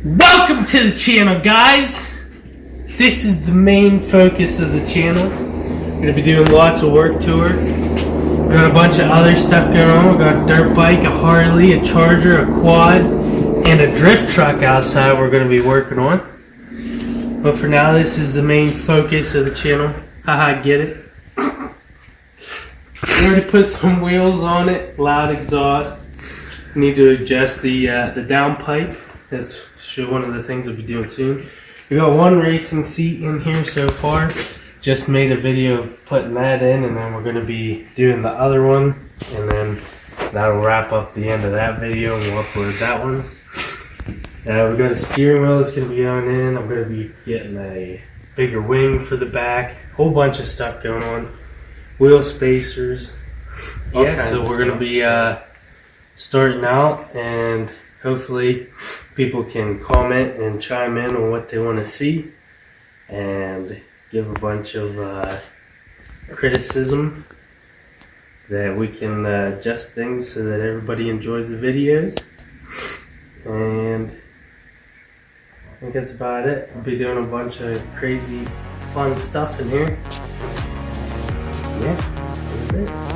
Welcome to the channel, guys. This is the main focus of the channel. We're gonna be doing lots of work to her. We got a bunch of other stuff going on. We got a dirt bike, a Harley, a Charger, a quad, and a drift truck outside we're gonna be working on. But for now, this is the main focus of the channel. Haha, get it? We already put some wheels on it, loud exhaust. Need to adjust the downpipe. That's one of the things I'll be doing soon. We got one racing seat in here so far. Just made a video of putting that in, and then we're going to be doing the other one, and then that'll wrap up the end of that video, and we'll upload that one. We got a steering wheel that's going to be going in. I'm going to be getting a bigger wing for the back. Whole bunch of stuff going on. Wheel spacers. Yeah, so we're going to be starting out, and hopefully people can comment and chime in on what they want to see and give a bunch of criticism that we can adjust things so that everybody enjoys the videos. And I think that's about it. I'll be doing a bunch of crazy fun stuff in here. Yeah, that's it.